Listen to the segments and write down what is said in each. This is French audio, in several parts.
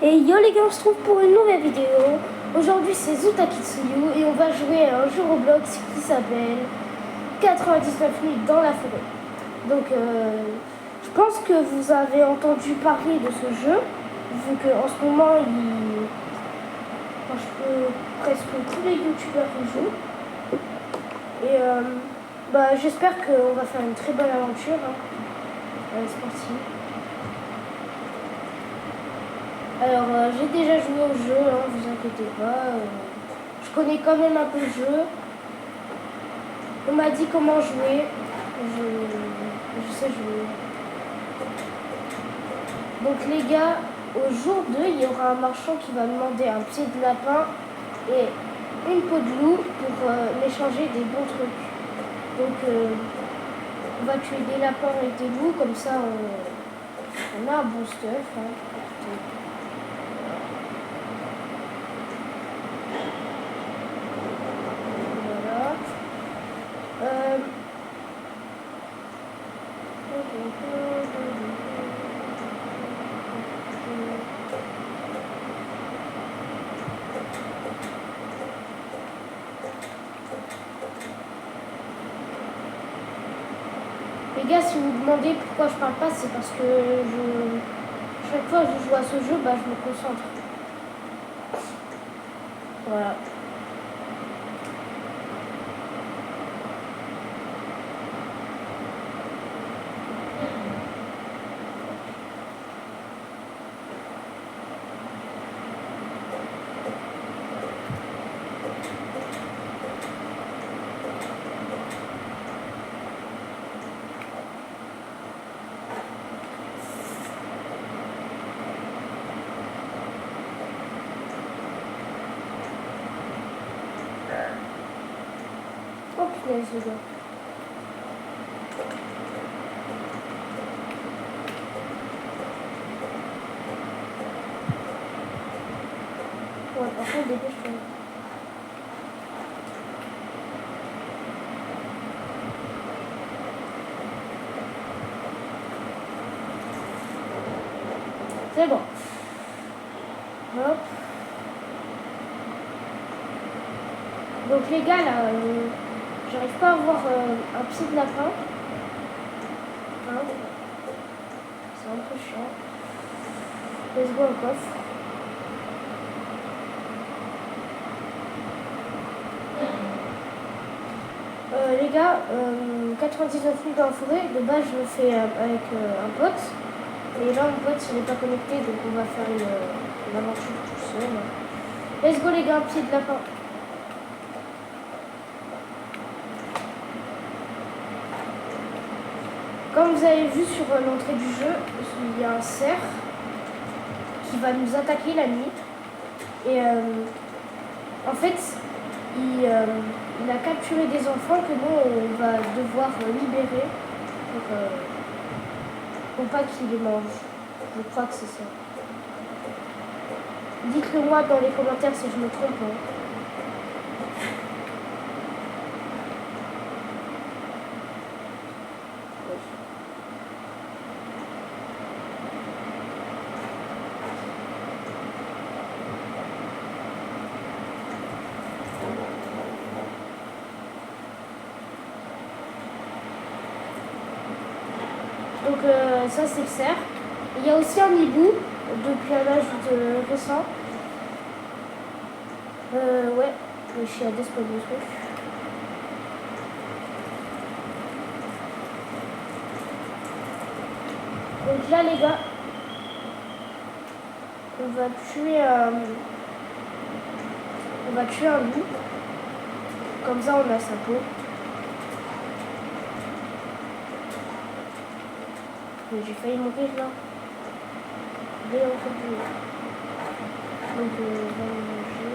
Et yo les gars, on se retrouve pour une nouvelle vidéo. Aujourd'hui c'est Zutakitsuyu et on va jouer à un jeu Roblox qui s'appelle 99 minutes dans la forêt. Donc je pense que vous avez entendu parler de ce jeu, vu qu'en ce moment presque tous les youtubeurs y jouent. Et j'espère qu'on va faire une très bonne aventure. Allez, c'est parti. Alors, j'ai déjà joué au jeu, vous inquiétez pas. Je connais quand même un peu le jeu. On m'a dit comment jouer. Je sais jouer. Donc les gars, au jour 2, il y aura un marchand qui va demander un pied de lapin et une peau de loup pour m'échanger des bons trucs. Donc on va tuer des lapins et des loups, comme ça on a un bon stuff. Les gars, si vous me demandez pourquoi je parle pas, c'est parce que chaque fois que je joue à ce jeu, je me concentre. Voilà. Oh putain, c'est bien. Ouais, par contre, dépêche-toi. C'est bon. Hop. Donc les gars, là, j'arrive pas à avoir un pied de lapin. C'est un peu chiant. Let's go au coffre. Les gars, 99 minutes dans la forêt, de base je le fais avec un pote. Et là mon pote il n'est pas connecté, donc on va faire une aventure tout seul. Let's go les gars, un pied de lapin. Comme vous avez vu sur l'entrée du jeu, il y a un cerf qui va nous attaquer la nuit. Et en fait, il a capturé des enfants que nous, on va devoir libérer pour pas qu'il les mange. Je crois que c'est ça. Dites-le moi dans les commentaires si je me trompe. Donc ça c'est le cerf. Il y a aussi un hibou depuis un âge récent. Ouais, je suis à despawn de truc. Donc là les gars, on va tuer un loup. Comme ça on a sa peau. J'ai failli mourir là. Dès en fait du... Donc on va le manger.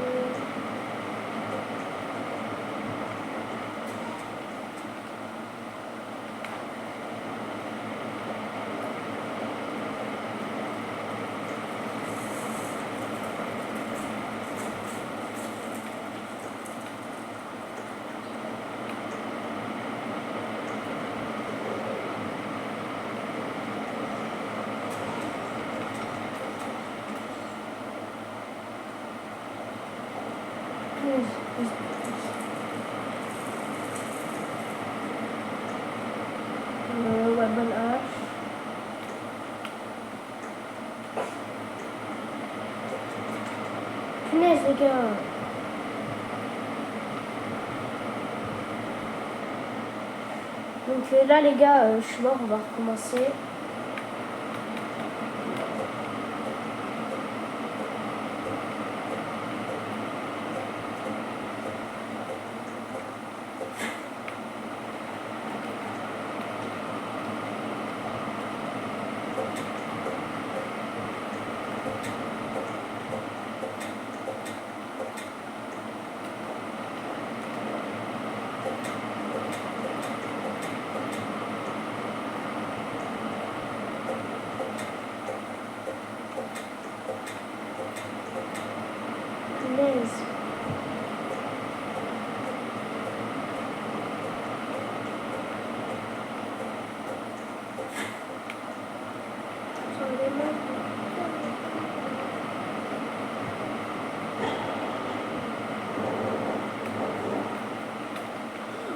Ouais, bonne hache. Punaise, les gars. Donc là, les gars, je suis mort, on va recommencer. Punaise.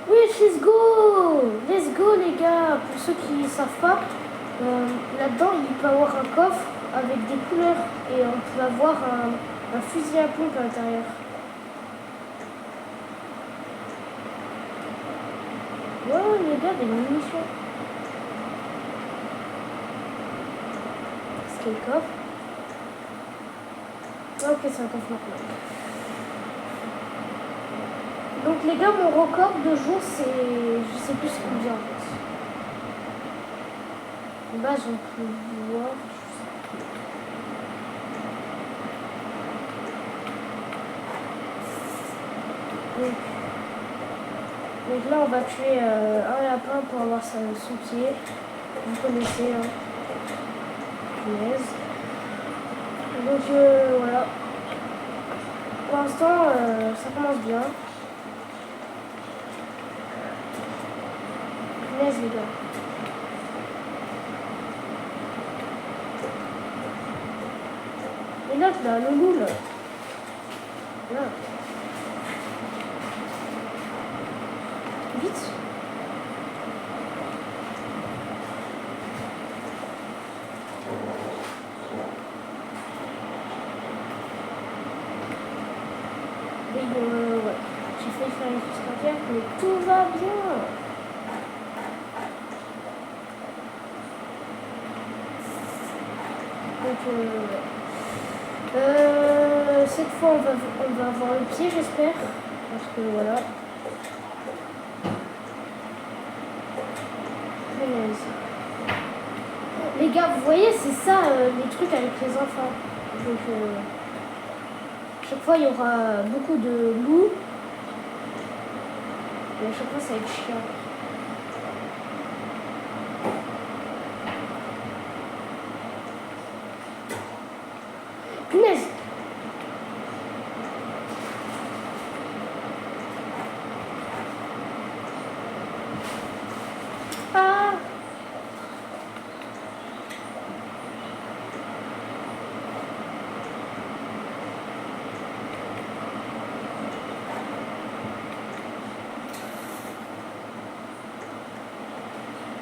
Oui, let's go les gars. Pour ceux qui ne savent pas, là-dedans il peut y avoir un coffre avec des couleurs et on peut avoir un fusil à pompe à l'intérieur. Ouais les gars, des munitions. C'est quel coffre? Ok, c'est un coffre maintenant. Donc les gars, mon record de jours, c'est... Je sais plus combien en fait. De base, on peut voir... Donc là, on va tuer un lapin pour avoir son pied. Vous connaissez, hein. Punaise. Donc voilà. Pour l'instant, ça commence bien. Punaise, les gars. Et l'autre là, le loup là. Là. Vite. Et ouais. J'ai failli faire une crise cardiaque, mais tout va bien. Donc cette fois on va avoir le pied, j'espère, parce que voilà. Les gars, vous voyez, c'est ça les trucs avec les enfants. Donc chaque fois il y aura beaucoup de loups et à chaque fois ça va être chiant. Punaise. Ah.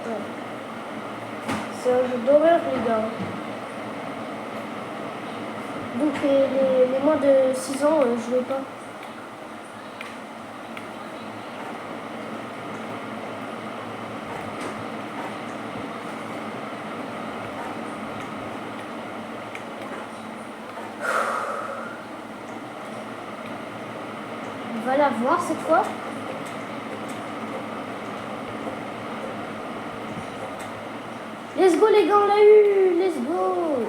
Ouais. C'est un jeu d'horreur, les gars. Donc les moins de 6 ans, je jouais pas. On va la voir cette fois. Let's go les gars, on l'a eu. Let's go.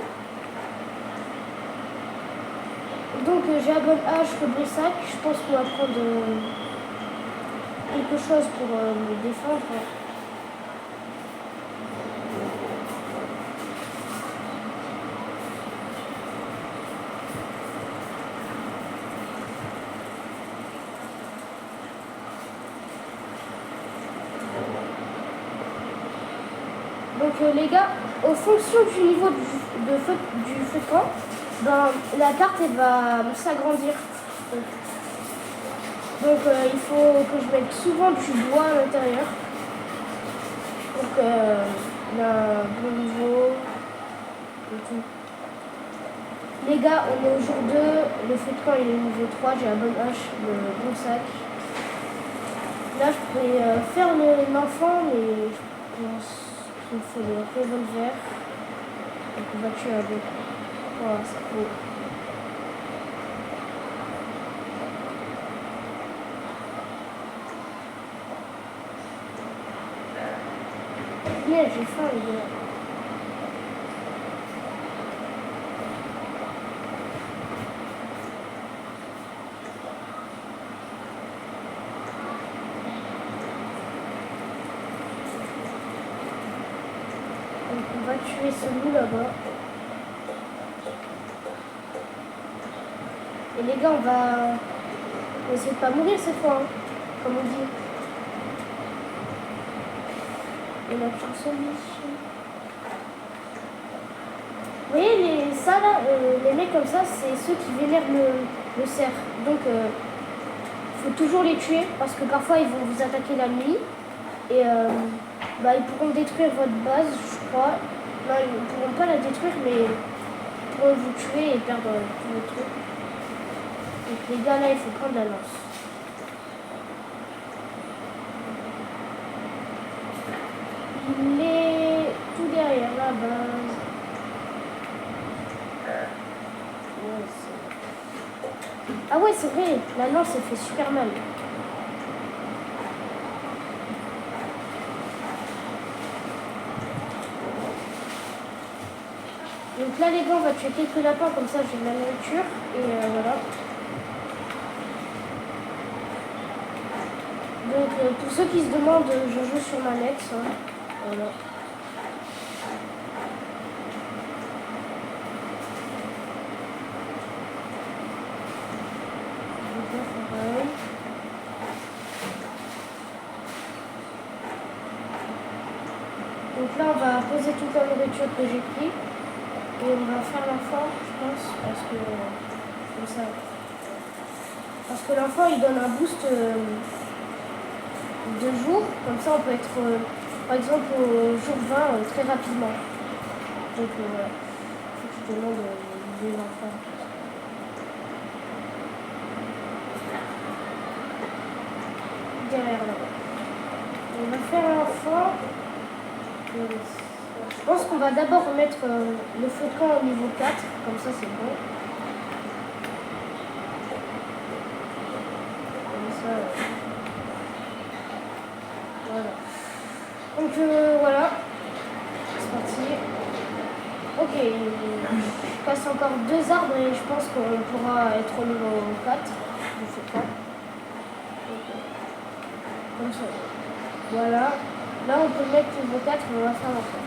Donc j'ai la bonne hache, le sac. Je pense qu'on va prendre quelque chose pour me défendre. Donc les gars, en fonction du niveau du feu de camp, ben, la carte elle va s'agrandir. Donc il faut que je mette souvent du bois à l'intérieur. Donc un bon niveau et tout. Les gars, on est au jour 2, le feu de camp il est niveau 3, j'ai la bonne hache, le bon sac. Là je pourrais faire l'enfant, mais je pense qu'il me faut le revolver. Donc on va tuer un bœuf. Voilà, c'est beau. Yeah, j'ai faim les gars. Donc on va tuer ce loup là-bas. Et les gars, on va essayer de pas mourir cette fois, hein, comme on dit. Et la transformation. Vous voyez, ça là, les mecs comme ça, c'est ceux qui vénèrent le cerf. Donc, il faut toujours les tuer parce que parfois ils vont vous attaquer la nuit. Et ils pourront détruire votre base, je crois. Non, ils ne pourront pas la détruire, mais ils pourront vous tuer et perdre tout votre truc. Donc, les gars, là, il faut prendre la lance. Il est tout derrière la base. Ah ouais, c'est vrai, la lance elle fait super mal. Donc là les gars, on va tuer quelques lapins, comme ça j'ai de la nourriture. Et voilà. Donc pour ceux qui se demandent, je joue sur manette. Hein. Voilà. Donc là on va poser toute la nourriture que j'ai pris. Et on va faire l'enfant, je pense, parce que comme ça. Parce que l'enfant il donne un boost de jours, comme ça on peut être par exemple au jour 20 très rapidement. Donc voilà, il faut que je demande des enfants. Derrière là-bas. On va faire l'enfant. Je pense qu'on va d'abord remettre le feu de camp au niveau 4, comme ça c'est bon. Comme ça, voilà. Donc voilà, c'est parti. Ok, je passe encore 2 arbres et je pense qu'on pourra être au niveau 4 du feu de camp. Comme ça. Voilà. Là on peut mettre le niveau 4 et on va faire l'enfant.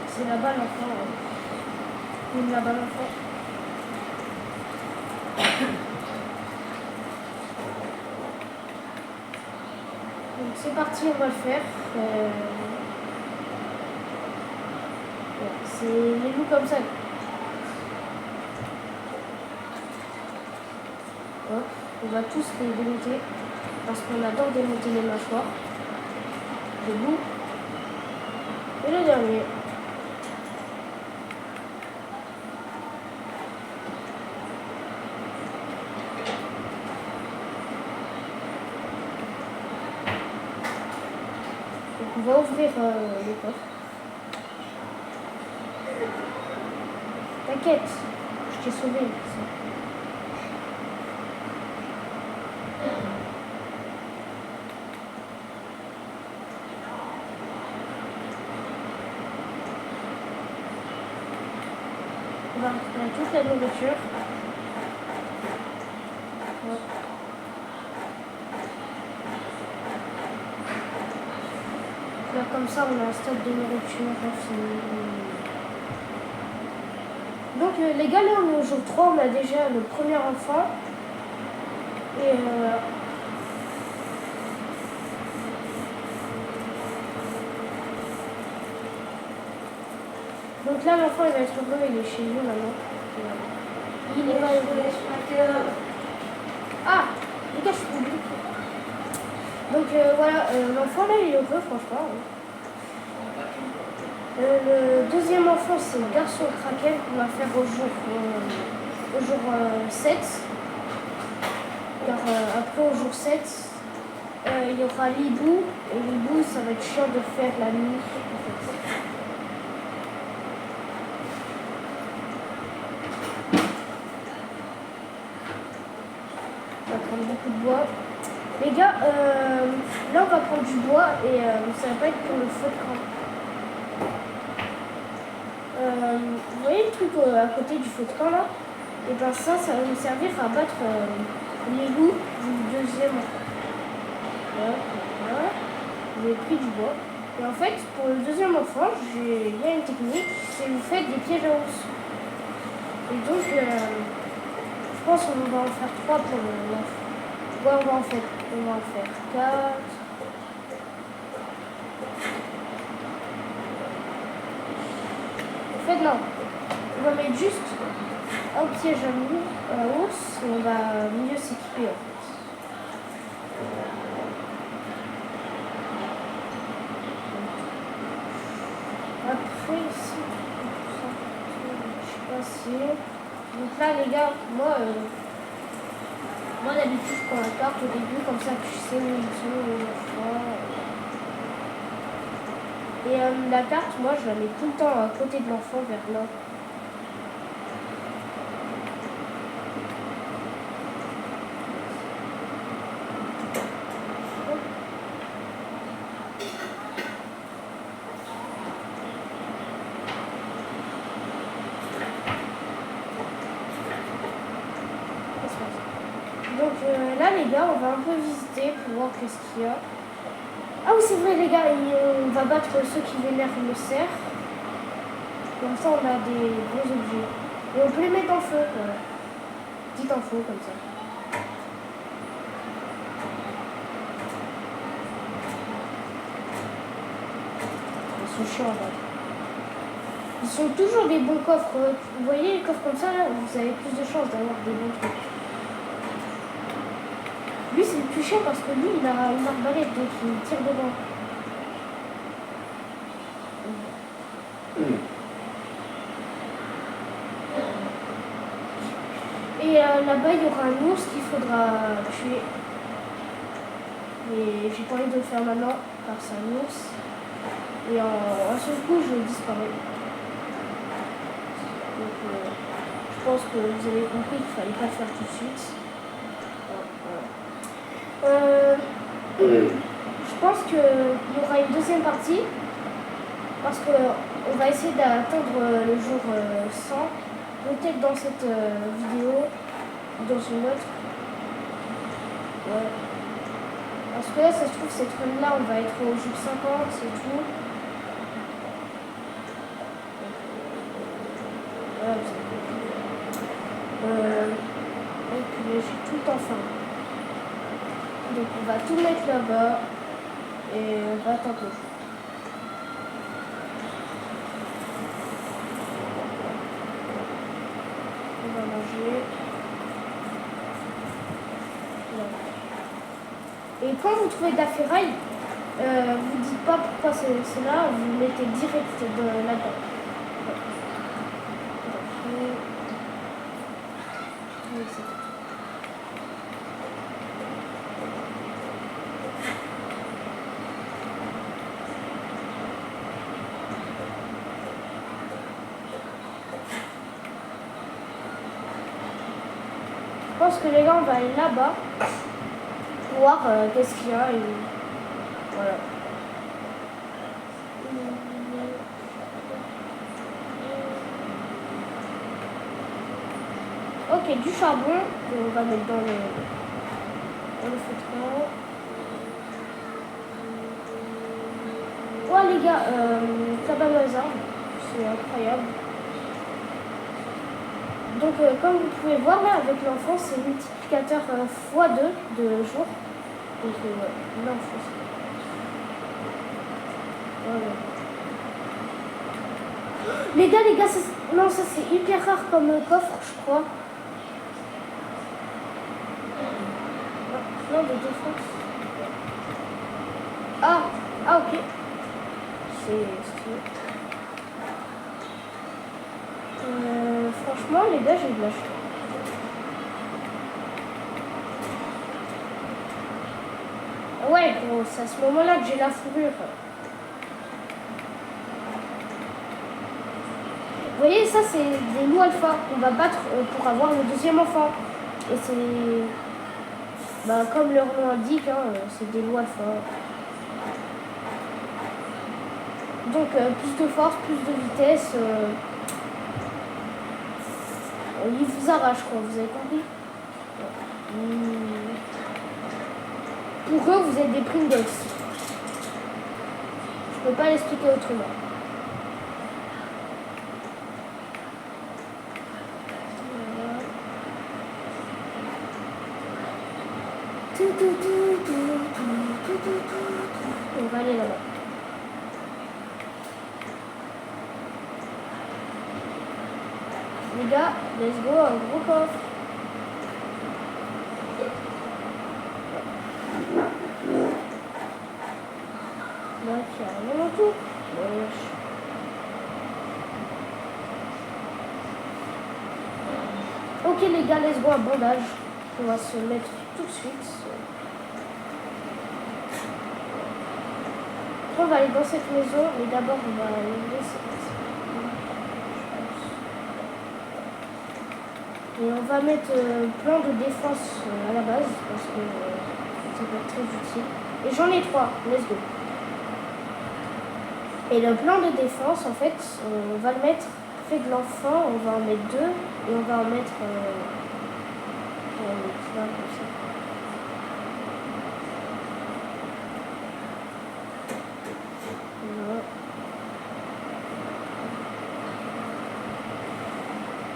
C'est là-bas l'enfant. Une là-bas l'enfant. Donc c'est parti, on va le faire. C'est les loups comme ça. Hop, on va tous les démonter parce qu'on adore démonter les mâchoires. Le loup. Et le dernier. Donc on va ouvrir les coffres. T'inquiète, je t'ai sauvé. On va récupérer toute la nourriture. Ouais. Là, comme ça, on a un stock de nourriture infini. Donc les gars, là on est au jour 3, on a déjà le premier enfant. Et Donc là, l'enfant, il va être heureux, il est chez lui maintenant. Il est pas heureux. Ah, les gars, je suis oublié. Donc voilà, l'enfant là, il est heureux, franchement. Le deuxième enfant, c'est le garçon Kraken qu'on va faire au jour 7. Car après, au jour 7, il y aura l'hibou. Et l'hibou, ça va être chiant de faire la nuit. En fait. On va prendre beaucoup de bois. Les gars, là, on va prendre du bois et ça va pas être pour le feu de camp. Vous voyez le truc à côté du feu de camp là? Et bien ça va nous servir à battre les loups du deuxième enfant. Voilà. J'ai pris du bois. Et en fait, pour le deuxième enfant, il y a une technique, c'est vous faites des pièges à ours. Et donc, je pense qu'on va en faire 3 pour l'enfant. Ouais, on va en faire 4. En fait, non. On va mettre juste un piège à ours et on va mieux s'équiper en fait. Après, ici, je sais pas si. Donc là, les gars, moi d'habitude, je prends la carte au début, comme ça que je sais où ils sont, où je vois. Et la carte, moi, je la mets tout le temps à côté de l'enfant, vers là. Donc là les gars, on va un peu visiter pour voir qu'est-ce qu'il y a. Ah oui c'est vrai les gars, on va battre ceux qui vénèrent le cerf. Comme ça on a des gros objets. Et on peut les mettre en feu. Voilà. Petite info comme ça. Ils sont chiants là. Ils sont toujours des bons coffres. Vous voyez les coffres comme ça là, vous avez plus de chances d'avoir des bons trucs. Lui, c'est le plus chiant parce que lui, il a une arbalète, donc il tire dedans. Et là-bas, il y aura un ours qu'il faudra tuer. Mais j'ai pas envie de le faire maintenant, car c'est un ours. Et un seul coup, je disparais. Donc, je pense que vous avez compris qu'il fallait pas le faire tout de suite. Je pense qu'il y aura une deuxième partie parce qu'on va essayer d'atteindre le jour 100, peut-être dans cette vidéo ou dans une autre. Ouais. Parce que là, ça se trouve, cette run là, on va être au jour 50, c'est tout. Voilà, donc j'ai tout le temps faim. Donc on va tout mettre là-bas et on va attendre le jour. On va manger. Voilà. Et quand vous trouvez de la ferraille, vous dites pas pourquoi c'est là, vous mettez direct là-dedans. Je pense que les gars, on va aller là-bas pour voir qu'est-ce qu'il y a et voilà. Ok, du charbon qu'on va mettre dans le feu de camp. Ouais les gars, cabane au hasard, c'est incroyable. Donc comme vous pouvez voir là avec l'enfant, c'est multiplicateur x2 de jour. Donc l'enfant. Voilà. Les gars, ça, non, ça c'est hyper rare comme coffre, je crois. Non, de défense. Ah, ok. C'est stylé. Franchement, les gars, j'ai de la chance. Ouais, gros, c'est à ce moment-là que j'ai la fourrure. Vous voyez, ça, c'est des loups alpha qu'on va battre pour avoir le deuxième enfant. Et c'est... Bah, comme leur nom indique, hein, c'est des loups alpha. Donc, plus de force, plus de vitesse. Ils vous arrachent, quoi, vous avez compris? Pour eux, vous êtes des Pringles. Je peux pas l'expliquer autrement. On va aller là-bas. Les gars, let's go, un gros coffre. Là, il y a rien en tout. Ok les gars, let's go, un bandage. On va se mettre tout de suite. Après, on va aller dans cette maison, mais d'abord on va aller laisser. Et on va mettre plein de défense à la base parce que ça peut être très utile. Et j'en ai 3, let's go. Et le plan de défense, en fait, on va le mettre fait de l'enfant, on va en mettre 2 et on va en mettre plein comme ça.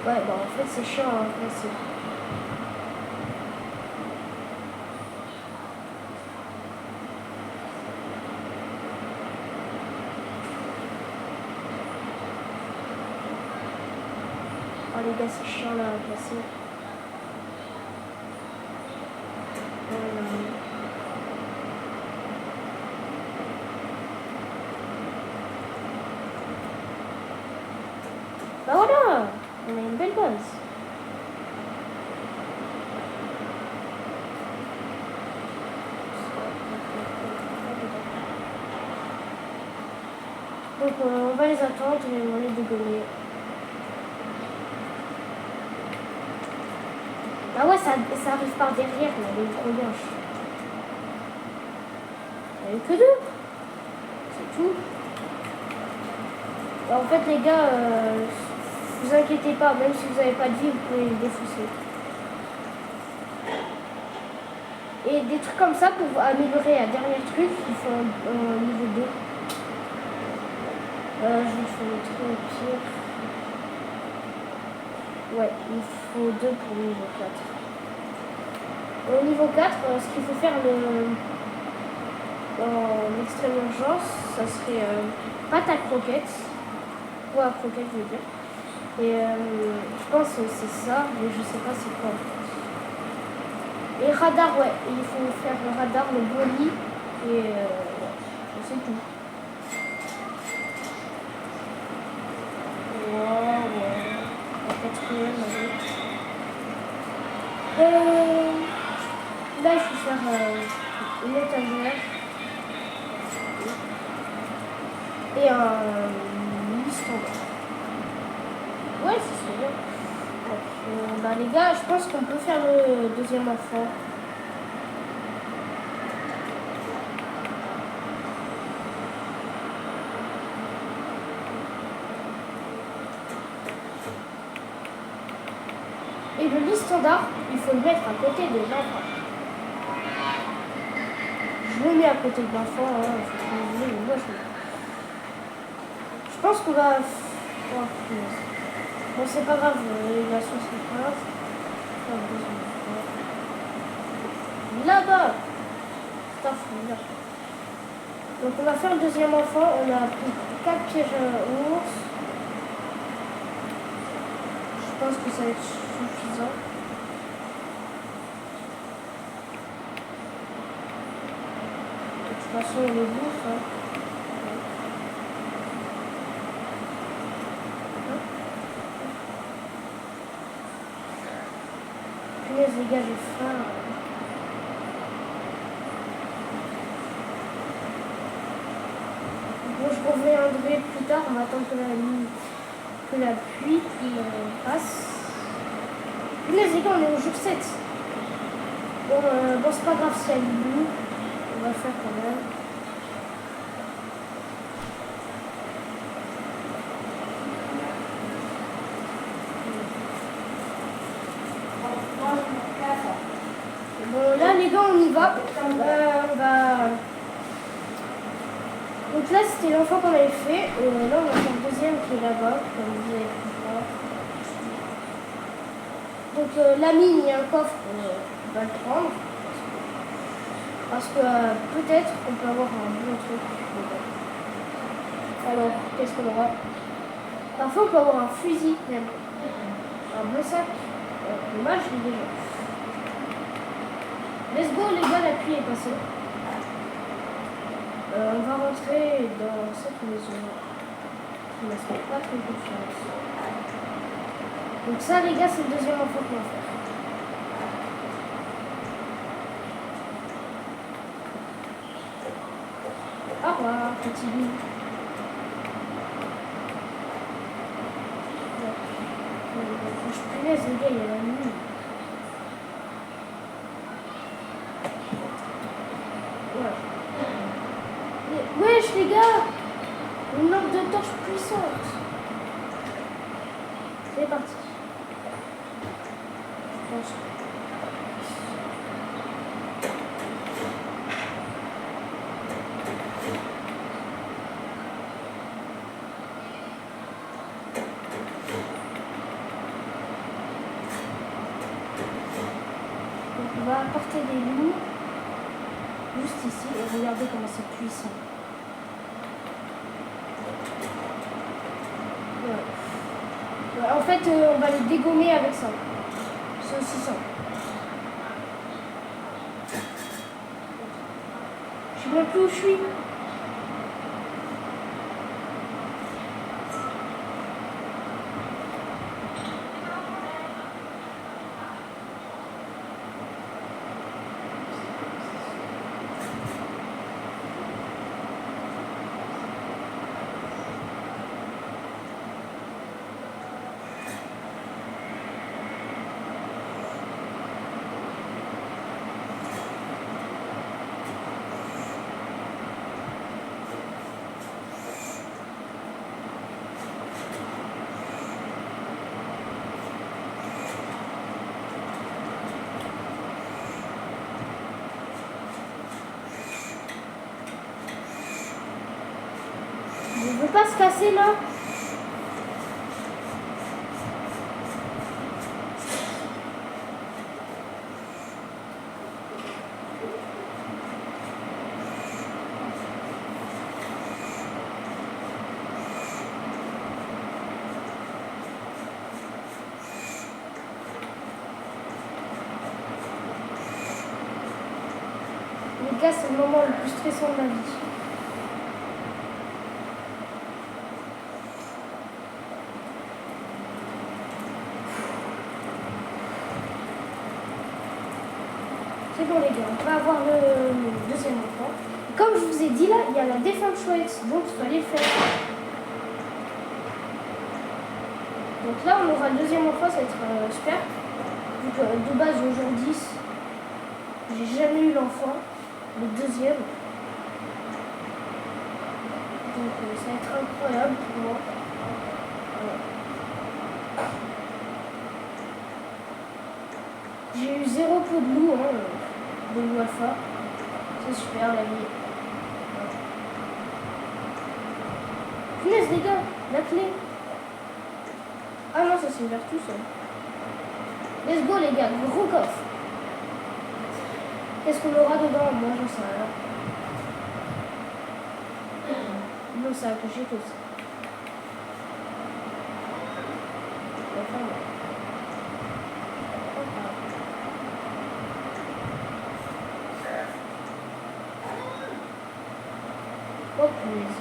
Ouais, bah en fait c'est chiant à placer. Oh les gars, c'est chiant là à placer. Bah voilà, on a une belle base. Donc on va les attendre et on va les dégommer. Ah ouais, ça arrive par derrière, là, elle est trop moche. Il n'y en a eu que 2. C'est tout. Et en fait les gars, vous inquiétez pas, même si vous n'avez pas de vie, vous pouvez les défausser. Et des trucs comme ça pour améliorer un dernier truc, il faut un niveau 2. Je vais faire au pire. Ouais, il faut 2 pour le niveau 4. Au niveau 4, ce qu'il faut faire en extrême urgence, ça serait pâte à croquettes. Ou à croquettes, je veux dire. Et je pense que c'est ça, mais je sais pas c'est quoi. Et radar, ouais, il faut faire le radar, le broli, et c'est tout. La quatrième, là, il faut faire une étagère et un standard. Ouais, c'est bien. Bah, les gars, je pense qu'on peut faire le deuxième enfant. Et le lit standard, il faut le mettre à côté de l'enfant. Je le mets à côté de l'enfant, hein, mais moi je pense qu'on va... Oh, bon, c'est pas grave, la sauce c'est pas grave. Là-bas. Putain, là. Donc on va faire le deuxième enfant, on a pris 4 pièges à ours. pense que ça va être suffisant. De toute façon, on le bouffe. Hein. Punaise, les gars, j'ai faim. Bon, je reviendrai plus tard. On va attendre que la pluie passe. Punaise, les gars, on est au jour 7. Bon, c'est pas grave s'il y a du loup. On va le faire quand même. Bon, là, les gars, on y va. Donc là, c'était l'enfant qu'on avait fait. Là, on va faire le deuxième qui est là-bas, comme vous avez pu voir. Donc la mine, il y a un coffre, on va le prendre. Parce que peut-être qu'on peut avoir un bon truc. Alors, qu'est-ce qu'on aura? Parfois, on peut avoir un fusil, même. Un bon sac. Dommage, je l'ai déjà. Let's go, les gars, la pluie est passée. On va rentrer dans cette maison. Il ne fait pas trop confiance. Donc ça, les gars, c'est le deuxième enfant qu'on va faire. Au revoir, petit loup. Je punaise, les gars, il y a la nuit. Wesh les gars, une lampe de torche puissante. C'est parti. Je pense. Donc on va apporter des loups juste ici et regardez comment c'est puissant. En fait, on va les dégommer avec ça. C'est aussi simple. Je sais même plus où je suis. On ne veut pas se casser là. Les gars, c'est le moment le plus stressant de ma vie. C'est bon les gars, on va avoir le deuxième enfant. Comme je vous ai dit là, il y a la défunte chouette, donc il fallait le faire. Donc là on aura le deuxième enfant, ça va être super. Donc de base au jour 10, j'ai jamais eu l'enfant, le deuxième. Donc ça va être incroyable pour moi. J'ai eu 0 peau de loup, de loup alpha. C'est super la vie. Punaise les gars, la clé. Ah non, ça s'est ouvert tout seul. Let's go les gars, gros coffre. Qu'est-ce qu'on aura dedans? Moi j'en sais rien. Non, ça a caché tout ça. Enfin, Oh punaise.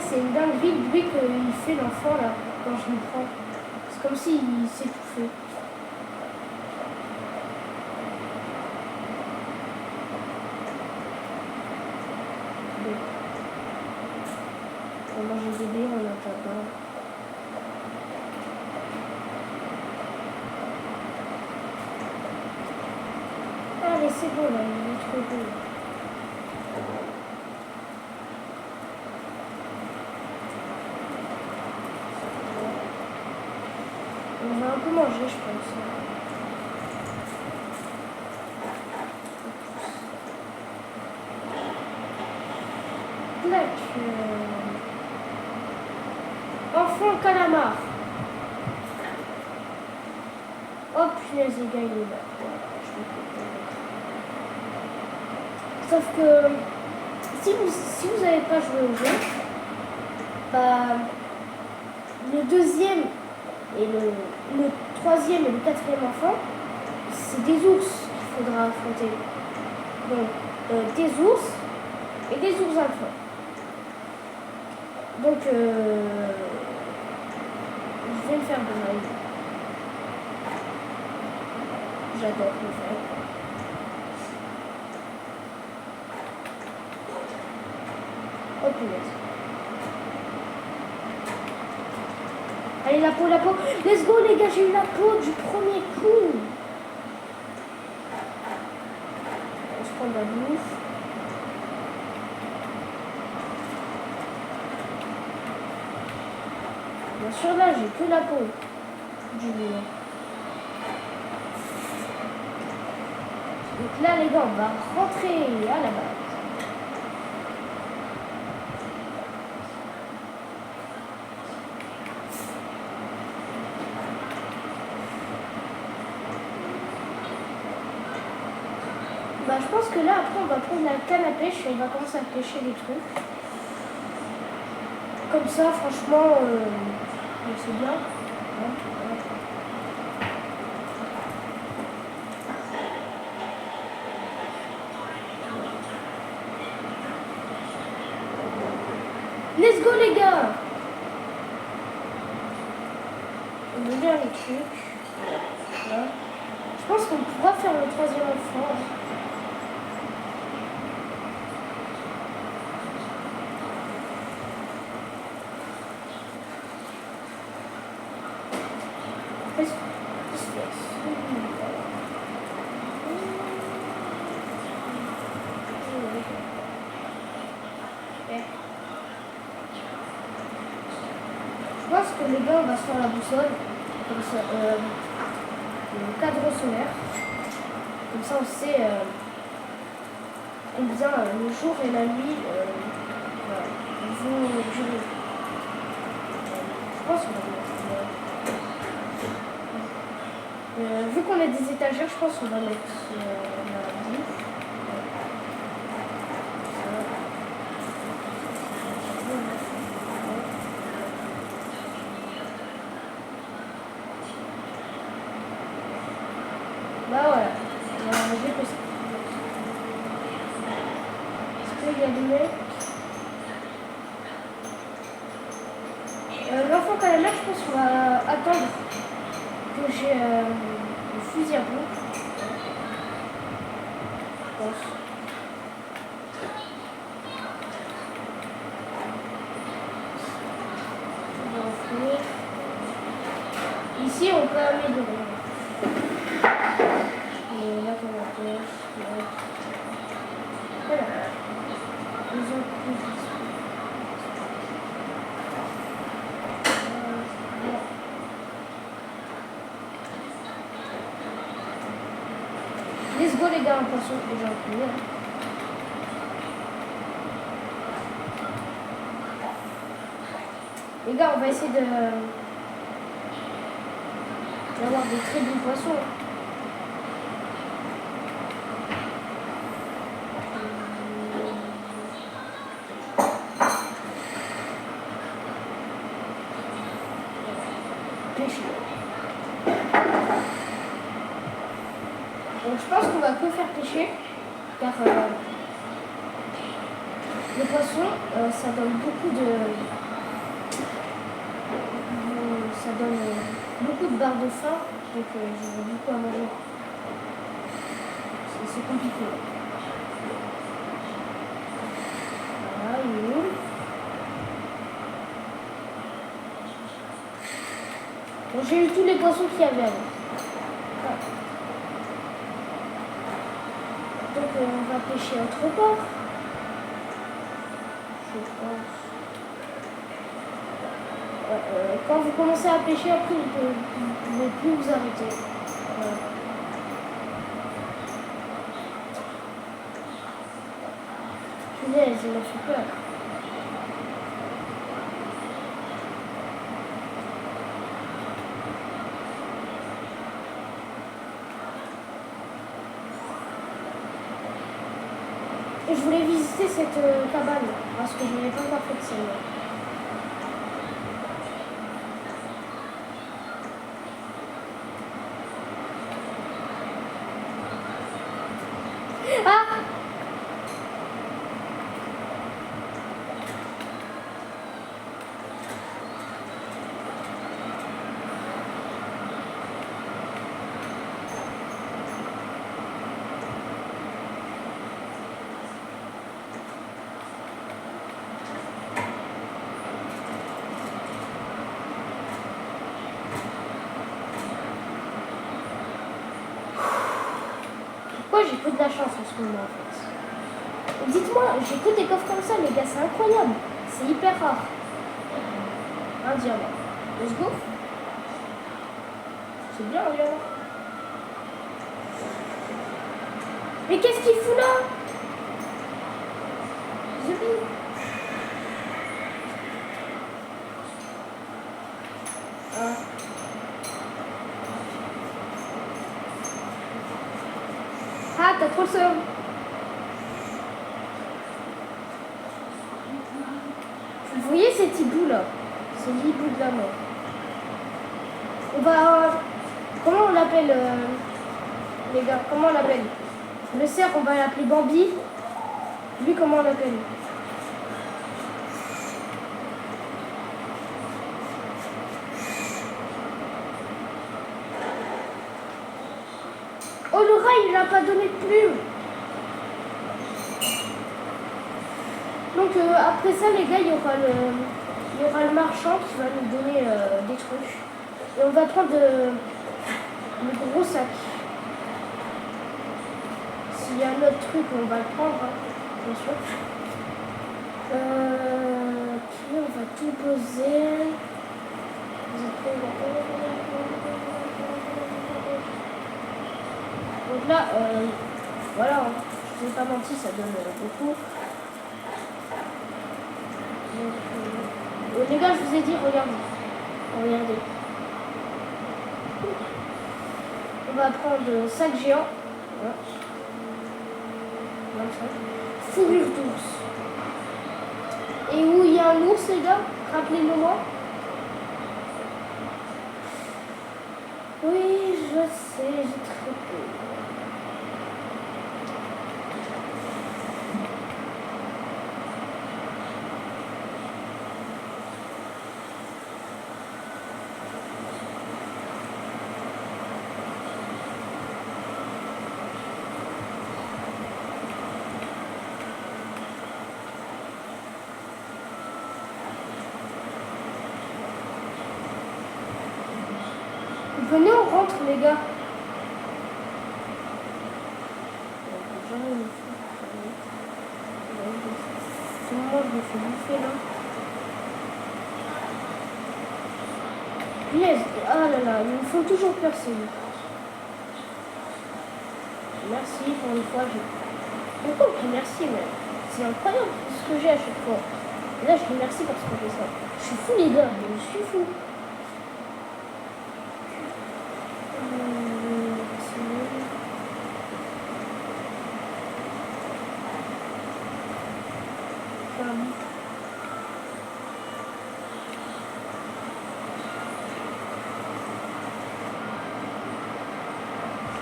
C'est une dinguerie le bruit qu'il fait l'enfant là, quand je le prends. C'est comme s'il s'étouffait. Bon. On va manger des bébés en attendant. Allez, c'est bon là, il est trop beau. On va un peu manger, je pense. Clac. Enfant calamar. Oh punaise, les gars, il est là. Voilà, je me Sauf que si vous n'avez pas joué au jeu, bah, le deuxième et le troisième et le quatrième enfant, c'est des ours qu'il faudra affronter. Donc, des ours et des ours alphins. Donc, je vais me faire de mal. J'adore le faire. Oh punaise. Allez, la peau, la peau. Let's go les gars, j'ai eu la peau du premier coup. On se prend de la bouffe. Bien sûr là, j'ai que la peau du lion. Donc là les gars, on va rentrer à la base. Bah, je pense que là, après, on va prendre la canne à pêche et on va commencer à pêcher des trucs. Comme ça, franchement, c'est bien. Let's go, les gars! On veut bien les trucs. Voilà. Je pense qu'on pourra faire le troisième enfant. Je pense que les gars, on va se faire la boussole, comme ça, le cadre solaire, comme ça on sait combien le jour et la nuit voilà, vont durer. Je pense qu'on va mettre, vu qu'on a des étagères, je pense qu'on va mettre la bouffe. Bah voilà, on va ranger que ça. Est-ce qu'il y a des mecs l'enfant calamar, je pense qu'on va attendre que j'ai le fusil à pompe. Je pense. On va en finir. Ici, on peut améliorer. Là, comment on pêche. Voilà. Ils ont plus de let's go les gars, attention que les gens courent. Les gars, on va essayer d'avoir des très bons poissons. Pêcher. Donc je pense qu'on va que faire pêcher. car le poisson, ça donne beaucoup de... ça donne beaucoup de barres de faim, donc j'ai beaucoup à manger. C'est compliqué. Voilà, il est où? Bon, j'ai eu tous les poissons qu'il y avait avant. Ah. Donc on va pêcher autre part. Je pense. Quand vous commencez à pêcher, après vous ne pouvez plus vous arrêter. Voilà. Punaise, il m'a fait peur. Et je voulais visiter cette cabane parce que je n'avais pas encore fait de celle-là. Ah! Pourquoi j'ai peu de la chance en ce moment en fait? Dites-moi, j'ai que des coffres comme ça les gars, c'est incroyable. C'est hyper rare. Un diamant. Let's go. C'est bien un diamant. Mais qu'est-ce qu'il fout là? Zubi. Ah. Ah, t'as trop le seum. Vous voyez cet hibou là? C'est l'hibou de la mort. On va... comment on l'appelle les gars? Comment on l'appelle? Le cerf, on va l'appeler Bambi. Lui, comment on l'appelle? Oh, le rat, il n'a pas donné de plume. Donc après ça, les gars, il y aura le marchand qui va nous donner des trucs. Et on va prendre le gros sac. S'il y a un autre truc, on va le prendre, hein, bien sûr. Puis on va tout poser. Donc là, voilà, hein, je ne vous ai pas menti, ça donne beaucoup. Donc, les gars, je vous ai dit, regardez. Regardez. On va prendre sac géant. Voilà. Fourrure d'ours. Et où il y a un ours, les gars? Rappelez-le-moi. Oui, je sais, j'ai très peur. Venez, on rentre, les gars. Moi, je me fais bouffer là. Yes. Ah là là, il me faut toujours percer. Merci pour une fois. Pourquoi on dit merci, mais c'est incroyable ce que j'ai à chaque fois. Et là, je dis merci parce qu'on fait ça. Je suis fou, les gars, je suis fou.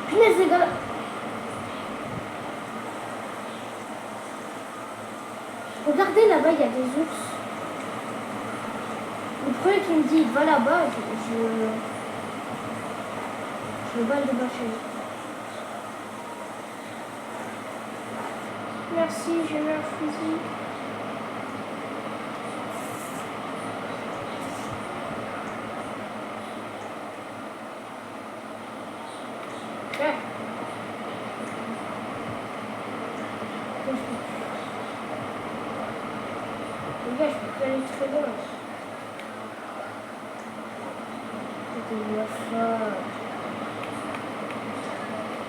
Punaise, les gars. Regardez là-bas, il y a des ours. Le premier qui me dit va là-bas, je le balle de ma chaise. Merci, j'ai eu un fusil. Ouais. Les gars, je peux plus aller très loin. C'était la fin.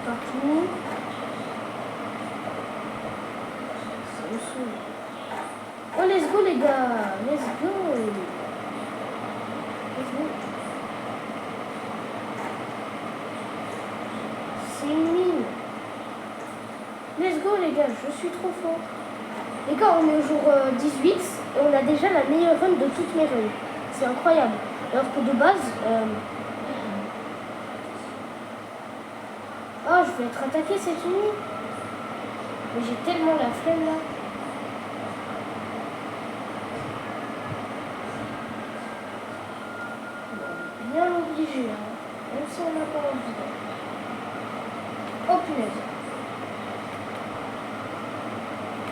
Partout. Ça me saoule. Oh, let's go, les gars. Let's go. Let's go. C'est une mine. Let's go, les gars. Je suis trop fort. Les gars, on est au jour 18 et on a déjà la meilleure run de toutes mes runs. C'est incroyable. Alors que de base... Oh, je vais être attaqué cette nuit. Mais j'ai tellement la flemme là. Bien obligé, hein. Même si on n'a pas envie. Oh punaise.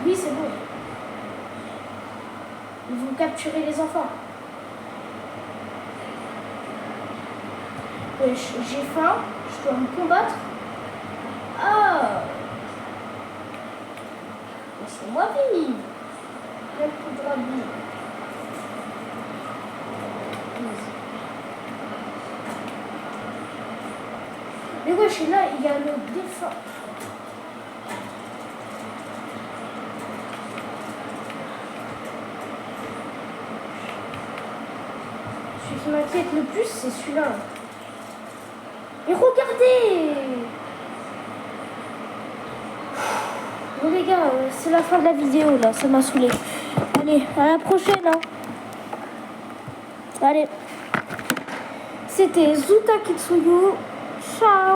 Oui, c'est bon. Ils vont capturer les enfants. J'ai faim, je dois me combattre. Ah! Laissez-moi vivre. Même plus droit de vivre. Mais wesh, là, il y a le défunt. Celui qui m'inquiète le plus, c'est celui-là. Et regardez! Bon les gars, c'est la fin de la vidéo là, ça m'a saoulé. Allez, à la prochaine hein. Allez. C'était Zuta Kitsuyu. Ciao.